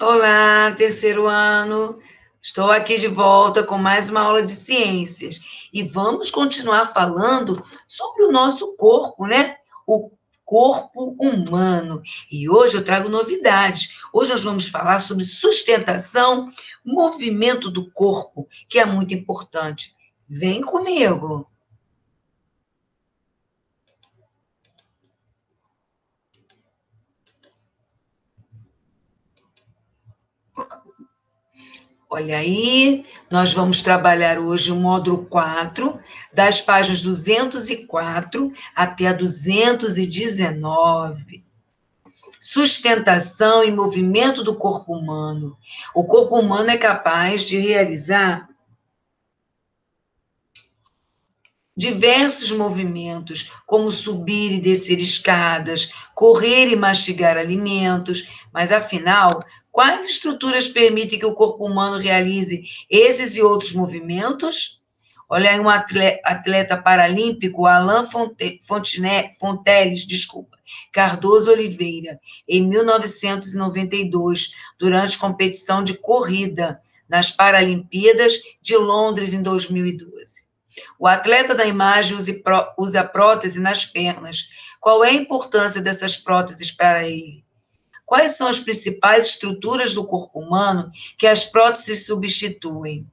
Olá, terceiro ano. Estou aqui de volta com mais uma aula de ciências e vamos continuar falando sobre o nosso corpo, né? O corpo humano. E hoje eu trago novidades. Hoje nós vamos falar sobre sustentação, movimento do corpo, que é muito importante. Vem comigo. Olha aí, nós vamos trabalhar hoje o módulo 4, das páginas 204 até a 219. Sustentação e movimento do corpo humano. O corpo humano é capaz de realizar diversos movimentos, como subir e descer escadas, correr e mastigar alimentos, mas afinal, quais estruturas permitem que o corpo humano realize esses e outros movimentos? Olha aí um atleta paralímpico, Alain Fonteles, Cardoso Oliveira, em 1992, durante competição de corrida nas Paralimpíadas de Londres em 2012. O atleta da imagem usa prótese nas pernas. Qual é a importância dessas próteses para ele? Quais são as principais estruturas do corpo humano que as próteses substituem?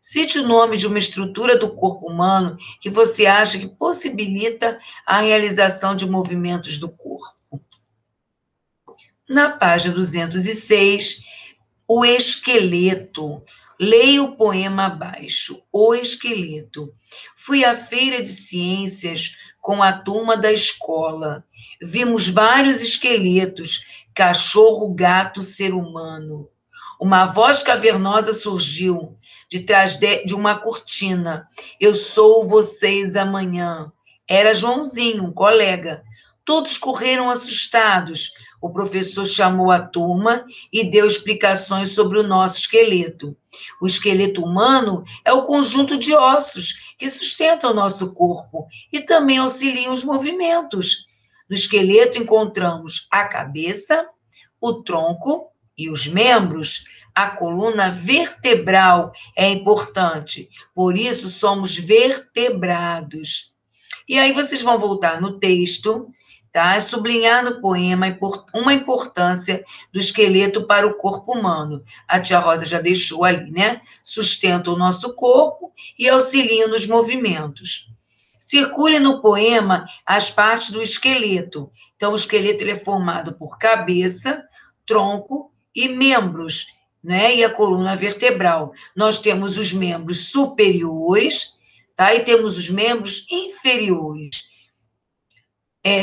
Cite o nome de uma estrutura do corpo humano que você acha que possibilita a realização de movimentos do corpo. Na página 206, o esqueleto. Leia o poema abaixo. O esqueleto. Fui à feira de ciências com a turma da escola. Vimos vários esqueletos, cachorro, gato, ser humano. Uma voz cavernosa surgiu de trás de uma cortina. Eu sou vocês amanhã. Era Joãozinho, um colega. Todos correram assustados. O professor chamou a turma e deu explicações sobre o nosso esqueleto. O esqueleto humano é o conjunto de ossos que sustenta o nosso corpo e também auxiliam os movimentos. No esqueleto encontramos a cabeça, o tronco e os membros. A coluna vertebral é importante, por isso somos vertebrados. E aí vocês vão voltar no texto, tá? Sublinhar no poema uma importância do esqueleto para o corpo humano. A tia Rosa já deixou ali, né? Sustenta o nosso corpo e auxilia nos movimentos. Circule no poema as partes do esqueleto. Então, o esqueleto ele é formado por cabeça, tronco e membros, né? E a coluna vertebral. Nós temos os membros superiores, tá? E temos os membros inferiores.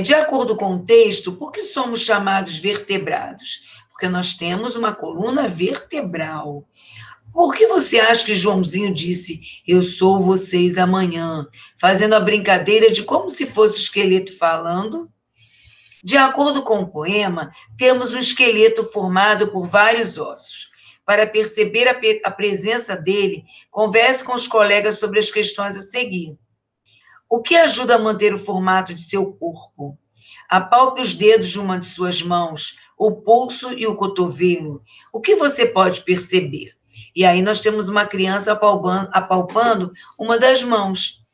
De acordo com o texto, por que somos chamados vertebrados? Porque nós temos uma coluna vertebral. Por que você acha que Joãozinho disse, eu sou vocês amanhã, fazendo a brincadeira de como se fosse o esqueleto falando? De acordo com o poema, temos um esqueleto formado por vários ossos. Para perceber a presença dele, converse com os colegas sobre as questões a seguir. O que ajuda a manter o formato de seu corpo? Apalpe os dedos de uma de suas mãos, o pulso e o cotovelo. O que você pode perceber? E aí nós temos uma criança apalpando uma das mãos.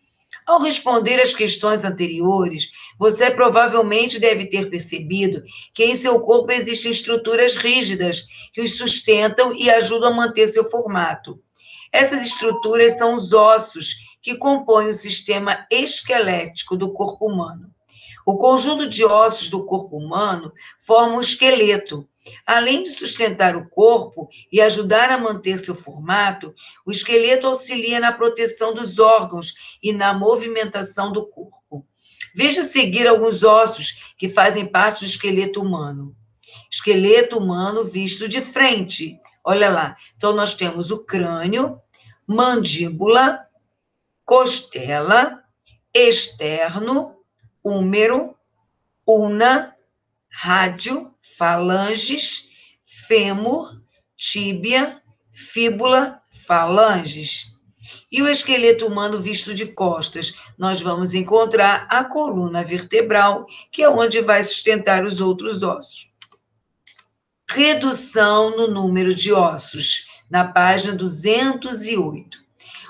Ao responder às questões anteriores, você provavelmente deve ter percebido que em seu corpo existem estruturas rígidas que os sustentam e ajudam a manter seu formato. Essas estruturas são os ossos que compõem o sistema esquelético do corpo humano. O conjunto de ossos do corpo humano forma um esqueleto. Além de sustentar o corpo e ajudar a manter seu formato, o esqueleto auxilia na proteção dos órgãos e na movimentação do corpo. Veja a seguir alguns ossos que fazem parte do esqueleto humano. Esqueleto humano visto de frente. Olha lá. Então, nós temos o crânio, mandíbula, costela, externo, húmero, una, rádio, falanges, fêmur, tíbia, fíbula, falanges. E o esqueleto humano visto de costas, nós vamos encontrar a coluna vertebral, que é onde vai sustentar os outros ossos. Redução no número de ossos, na página 208.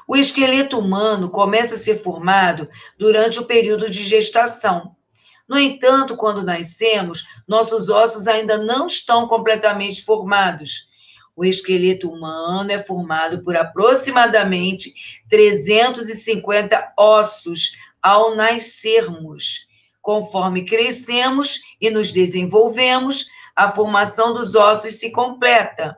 O esqueleto humano começa a ser formado durante o período de gestação. No entanto, quando nascemos, nossos ossos ainda não estão completamente formados. O esqueleto humano é formado por aproximadamente 350 ossos ao nascermos. Conforme crescemos e nos desenvolvemos, a formação dos ossos se completa.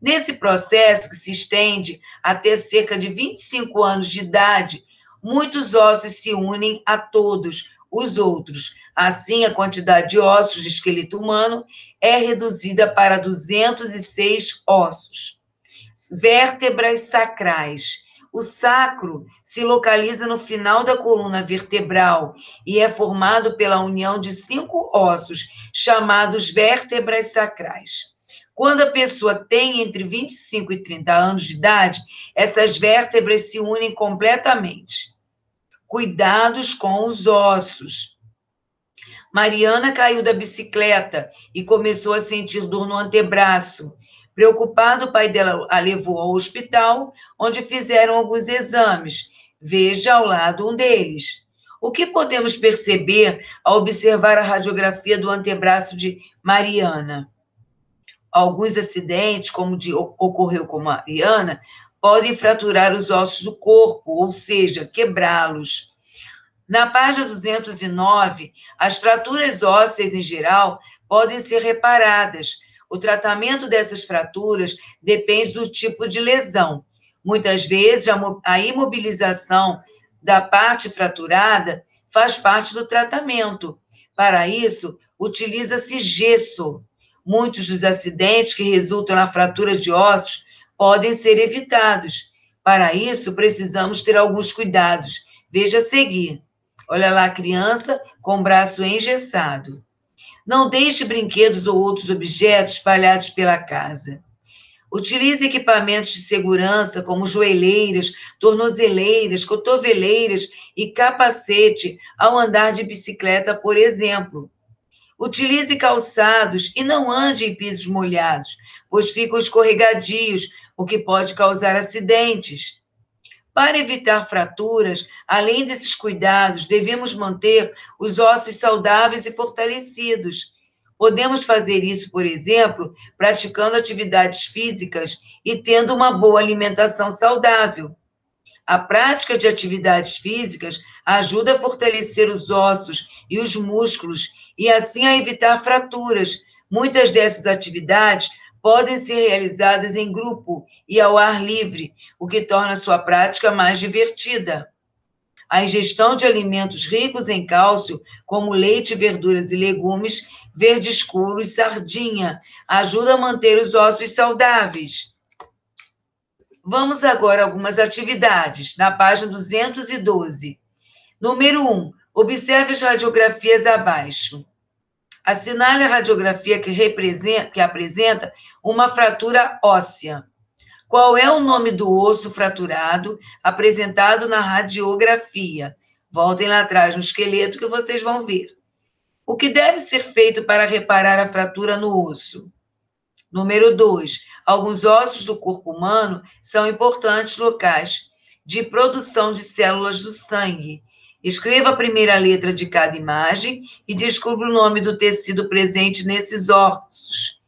Nesse processo, que se estende até cerca de 25 anos de idade, muitos ossos se unem a todos os outros. Assim, a quantidade de ossos do esqueleto humano é reduzida para 206 ossos. Vértebras sacrais. O sacro se localiza no final da coluna vertebral e é formado pela união de 5 ossos, chamados vértebras sacrais. Quando a pessoa tem entre 25 e 30 anos de idade, essas vértebras se unem completamente. Cuidados com os ossos. Mariana caiu da bicicleta e começou a sentir dor no antebraço. Preocupado, o pai dela a levou ao hospital, onde fizeram alguns exames. Veja ao lado um deles. O que podemos perceber ao observar a radiografia do antebraço de Mariana? Alguns acidentes, como ocorreu com Mariana, podem fraturar os ossos do corpo, ou seja, quebrá-los. Na página 209, as fraturas ósseas em geral podem ser reparadas. O tratamento dessas fraturas depende do tipo de lesão. Muitas vezes, a imobilização da parte fraturada faz parte do tratamento. Para isso, utiliza-se gesso. Muitos dos acidentes que resultam na fratura de ossos podem ser evitados. Para isso, precisamos ter alguns cuidados. Veja a seguir. Olha lá a criança com o braço engessado. Não deixe brinquedos ou outros objetos espalhados pela casa. Utilize equipamentos de segurança como joelheiras, tornozeleiras, cotoveleiras e capacete ao andar de bicicleta, por exemplo. Utilize calçados e não ande em pisos molhados, pois ficam escorregadios, o que pode causar acidentes. Para evitar fraturas, além desses cuidados, devemos manter os ossos saudáveis e fortalecidos. Podemos fazer isso, por exemplo, praticando atividades físicas e tendo uma boa alimentação saudável. A prática de atividades físicas ajuda a fortalecer os ossos e os músculos e assim a evitar fraturas. Muitas dessas atividades podem ser realizadas em grupo e ao ar livre, o que torna sua prática mais divertida. A ingestão de alimentos ricos em cálcio, como leite, verduras e legumes, verde escuro e sardinha, ajuda a manter os ossos saudáveis. Vamos agora a algumas atividades, na página 212. Número 1. Observe as radiografias abaixo. Assinale a radiografia que apresenta uma fratura óssea. Qual é o nome do osso fraturado apresentado na radiografia? Voltem lá atrás no esqueleto que vocês vão ver. O que deve ser feito para reparar a fratura no osso? Número 2. Alguns ossos do corpo humano são importantes locais de produção de células do sangue. Escreva a primeira letra de cada imagem e descubra o nome do tecido presente nesses ossos.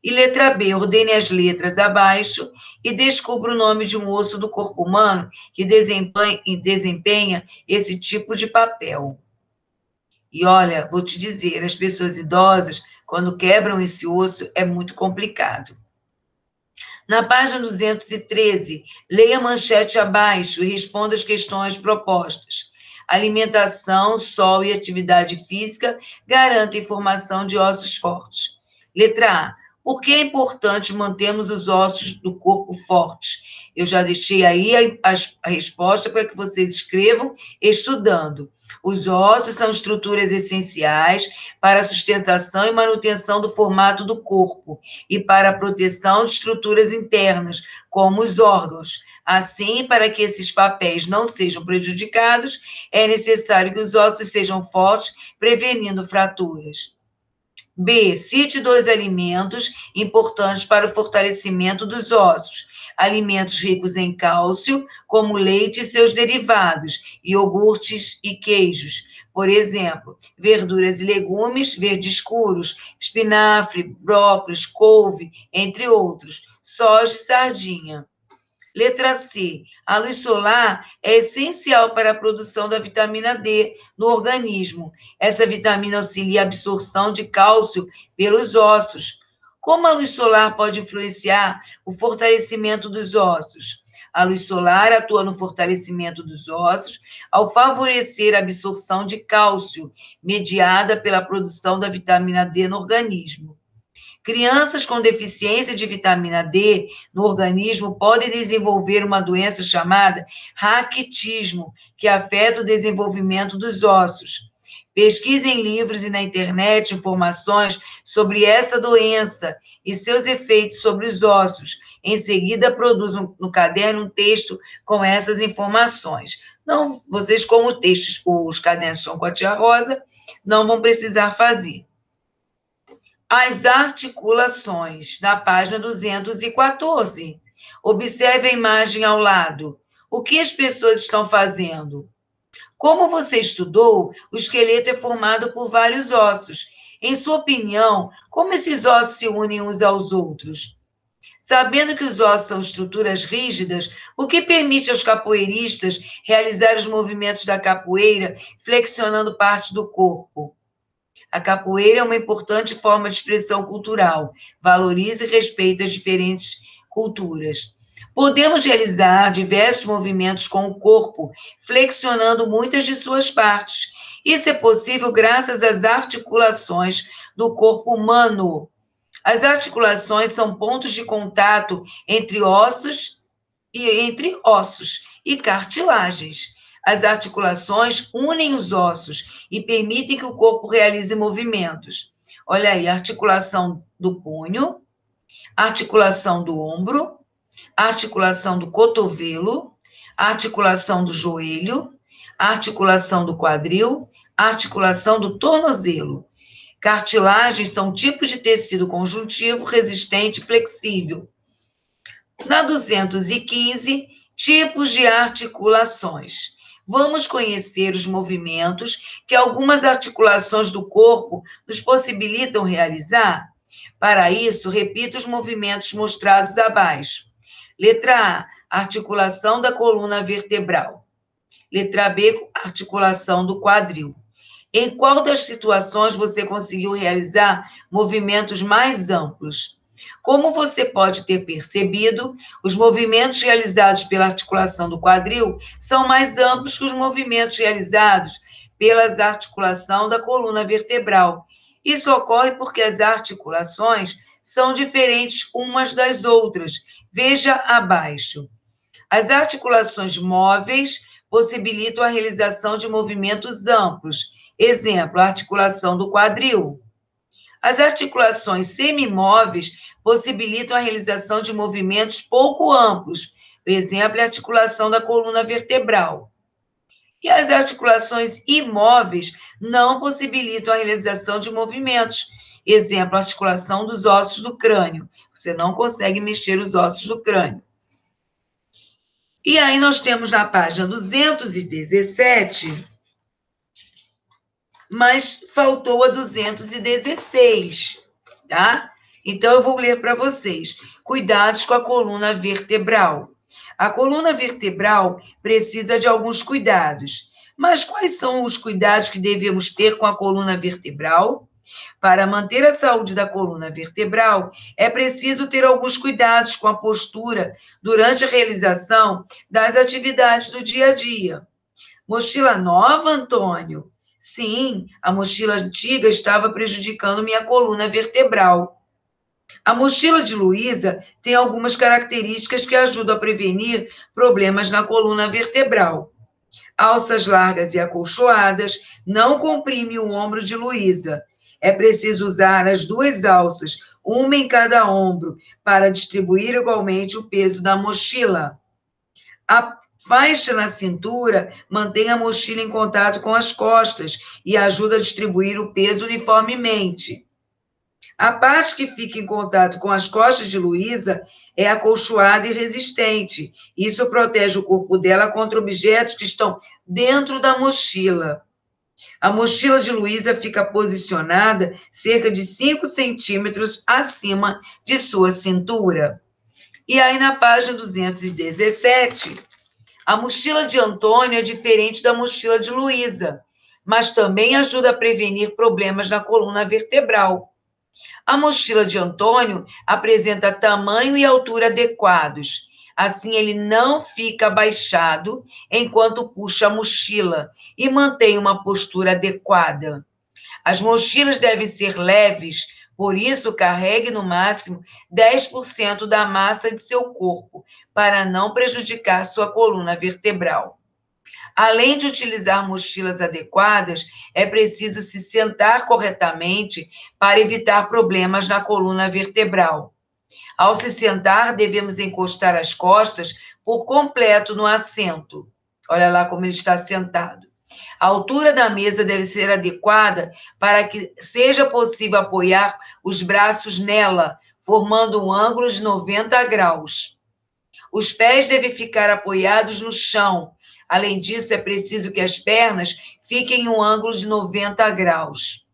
E letra B, ordene as letras abaixo e descubra o nome de um osso do corpo humano que desempenha esse tipo de papel. E olha, vou te dizer, as pessoas idosas, quando quebram esse osso, é muito complicado. Na página 213, leia a manchete abaixo e responda as questões propostas. Alimentação, sol e atividade física garantem formação de ossos fortes. Letra A. Por que é importante mantermos os ossos do corpo fortes? Eu já deixei aí a resposta para que vocês escrevam estudando. Os ossos são estruturas essenciais para a sustentação e manutenção do formato do corpo e para a proteção de estruturas internas, como os órgãos. Assim, para que esses papéis não sejam prejudicados, é necessário que os ossos sejam fortes, prevenindo fraturas. B. Cite 2 alimentos importantes para o fortalecimento dos ossos. Alimentos ricos em cálcio, como leite e seus derivados, iogurtes e queijos. Por exemplo, verduras e legumes verdes escuros, espinafre, brócolis, couve, entre outros. Soja e sardinha. Letra C. A luz solar é essencial para a produção da vitamina D no organismo. Essa vitamina auxilia a absorção de cálcio pelos ossos. Como a luz solar pode influenciar o fortalecimento dos ossos? A luz solar atua no fortalecimento dos ossos ao favorecer a absorção de cálcio, mediada pela produção da vitamina D no organismo. Crianças com deficiência de vitamina D no organismo podem desenvolver uma doença chamada raquitismo, que afeta o desenvolvimento dos ossos. Pesquise em livros e na internet informações sobre essa doença e seus efeitos sobre os ossos. Em seguida, produza no caderno um texto com essas informações. Não, vocês, como os cadernos são com a tia Rosa, não vão precisar fazer. As articulações, na página 214. Observe a imagem ao lado. O que as pessoas estão fazendo? Como você estudou, o esqueleto é formado por vários ossos. Em sua opinião, como esses ossos se unem uns aos outros? Sabendo que os ossos são estruturas rígidas, o que permite aos capoeiristas realizar os movimentos da capoeira flexionando parte do corpo? A capoeira é uma importante forma de expressão cultural, valoriza e respeita as diferentes culturas. Podemos realizar diversos movimentos com o corpo, flexionando muitas de suas partes. Isso é possível graças às articulações do corpo humano. As articulações são pontos de contato entre ossos e cartilagens. As articulações unem os ossos e permitem que o corpo realize movimentos. Olha aí, articulação do punho, articulação do ombro, articulação do cotovelo, articulação do joelho, articulação do quadril, articulação do tornozelo. Cartilagens são tipos de tecido conjuntivo resistente e flexível. Na 215, tipos de articulações. Vamos conhecer os movimentos que algumas articulações do corpo nos possibilitam realizar? Para isso, repita os movimentos mostrados abaixo. Letra A, articulação da coluna vertebral. Letra B, articulação do quadril. Em qual das situações você conseguiu realizar movimentos mais amplos? Como você pode ter percebido, os movimentos realizados pela articulação do quadril são mais amplos que os movimentos realizados pela articulação da coluna vertebral. Isso ocorre porque as articulações são diferentes umas das outras. Veja abaixo. As articulações móveis possibilitam a realização de movimentos amplos. Exemplo, a articulação do quadril. As articulações semimóveis possibilitam a realização de movimentos pouco amplos. Por exemplo, a articulação da coluna vertebral. E as articulações imóveis não possibilitam a realização de movimentos. Exemplo, a articulação dos ossos do crânio. Você não consegue mexer os ossos do crânio. E aí nós temos na página 217, mas faltou a 216, tá? Então, eu vou ler para vocês. Cuidados com a coluna vertebral. A coluna vertebral precisa de alguns cuidados. Mas quais são os cuidados que devemos ter com a coluna vertebral? Para manter a saúde da coluna vertebral, é preciso ter alguns cuidados com a postura durante a realização das atividades do dia a dia. Mochila nova, Antônio? Sim, a mochila antiga estava prejudicando minha coluna vertebral. A mochila de Luísa tem algumas características que ajudam a prevenir problemas na coluna vertebral. Alças largas e acolchoadas não comprime o ombro de Luísa. É preciso usar as duas alças, uma em cada ombro, para distribuir igualmente o peso da mochila. A faixa na cintura mantém a mochila em contato com as costas e ajuda a distribuir o peso uniformemente. A parte que fica em contato com as costas de Luísa é acolchoada e resistente. Isso protege o corpo dela contra objetos que estão dentro da mochila. A mochila de Luísa fica posicionada cerca de 5 centímetros acima de sua cintura. E aí, na página 217, a mochila de Antônio é diferente da mochila de Luísa, mas também ajuda a prevenir problemas na coluna vertebral. A mochila de Antônio apresenta tamanho e altura adequados. Assim, ele não fica abaixado enquanto puxa a mochila e mantém uma postura adequada. As mochilas devem ser leves, por isso, carregue no máximo 10% da massa de seu corpo, para não prejudicar sua coluna vertebral. Além de utilizar mochilas adequadas, é preciso se sentar corretamente para evitar problemas na coluna vertebral. Ao se sentar, devemos encostar as costas por completo no assento. Olha lá como ele está sentado. A altura da mesa deve ser adequada para que seja possível apoiar os braços nela, formando um ângulo de 90 graus. Os pés devem ficar apoiados no chão. Além disso, é preciso que as pernas fiquem em um ângulo de 90 graus.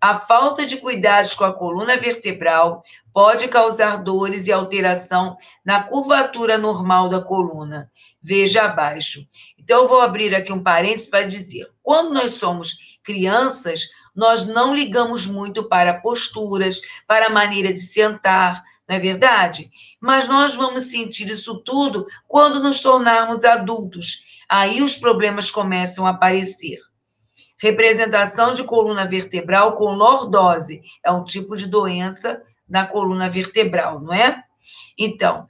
A falta de cuidados com a coluna vertebral pode causar dores e alteração na curvatura normal da coluna. Veja abaixo. Então, eu vou abrir aqui um parênteses para dizer, quando nós somos crianças, nós não ligamos muito para posturas, para a maneira de sentar, não é verdade? Mas nós vamos sentir isso tudo quando nos tornarmos adultos. Aí os problemas começam a aparecer. Representação de coluna vertebral com lordose. É um tipo de doença na coluna vertebral, não é? Então,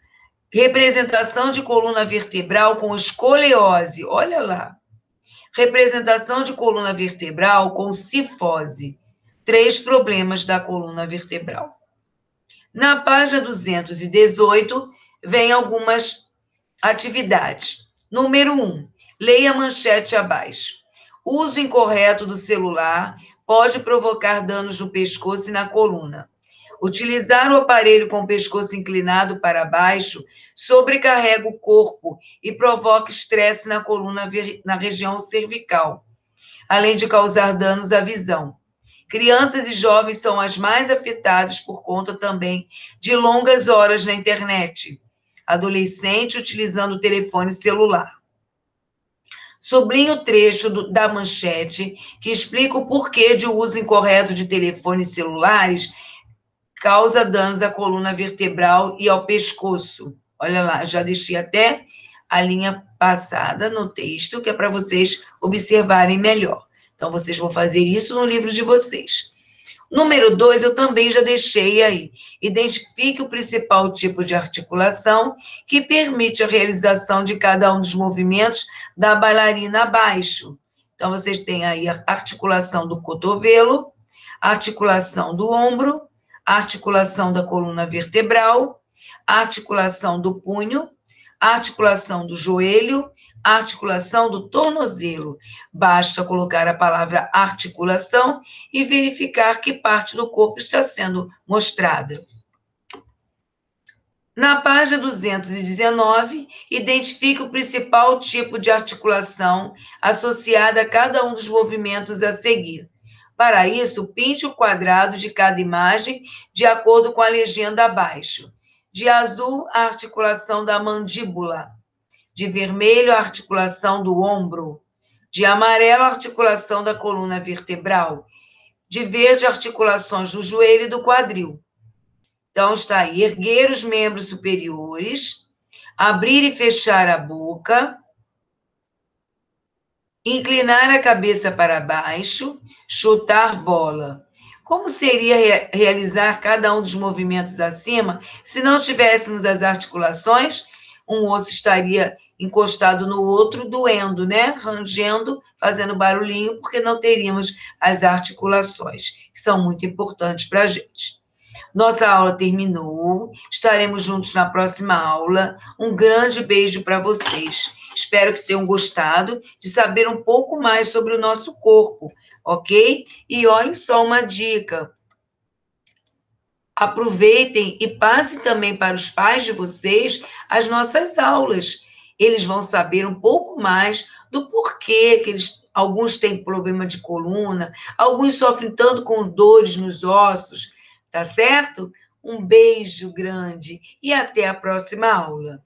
representação de coluna vertebral com escoliose. Olha lá. Representação de coluna vertebral com cifose. 3 problemas da coluna vertebral. Na página 218, vem algumas atividades. Número 1, leia a manchete abaixo. O uso incorreto do celular pode provocar danos no pescoço e na coluna. Utilizar o aparelho com o pescoço inclinado para baixo sobrecarrega o corpo e provoca estresse na coluna, na região cervical, além de causar danos à visão. Crianças e jovens são as mais afetadas por conta também de longas horas na internet. Adolescente utilizando o telefone celular. Sublinhe o trecho da manchete que explica o porquê de uso incorreto de telefones celulares causa danos à coluna vertebral e ao pescoço. Olha lá, já deixei até a linha passada no texto, que é para vocês observarem melhor. Então, vocês vão fazer isso no livro de vocês. Número 2, eu também já deixei aí. Identifique o principal tipo de articulação que permite a realização de cada um dos movimentos da bailarina abaixo. Então, vocês têm aí a articulação do cotovelo, a articulação do ombro, a articulação da coluna vertebral, a articulação do punho, a articulação do joelho, a articulação do tornozelo. Basta colocar a palavra articulação e verificar que parte do corpo está sendo mostrada. Na página 219, identifique o principal tipo de articulação associada a cada um dos movimentos a seguir. Para isso, pinte o quadrado de cada imagem de acordo com a legenda abaixo. De azul, a articulação da mandíbula. De vermelho, a articulação do ombro. De amarelo, a articulação da coluna vertebral. De verde, articulações do joelho e do quadril. Então, está aí, erguer os membros superiores, abrir e fechar a boca, inclinar a cabeça para baixo, chutar bola. Como seria realizar cada um dos movimentos acima se não tivéssemos as articulações? Um osso estaria encostado no outro, doendo, né? Rangendo, fazendo barulhinho, porque não teríamos as articulações, que são muito importantes para a gente. Nossa aula terminou, estaremos juntos na próxima aula. Um grande beijo para vocês. Espero que tenham gostado de saber um pouco mais sobre o nosso corpo, ok? E olhem só uma dica. Aproveitem e passem também para os pais de vocês as nossas aulas. Eles vão saber um pouco mais do porquê que alguns têm problema de coluna, alguns sofrem tanto com dores nos ossos, tá certo? Um beijo grande e até a próxima aula.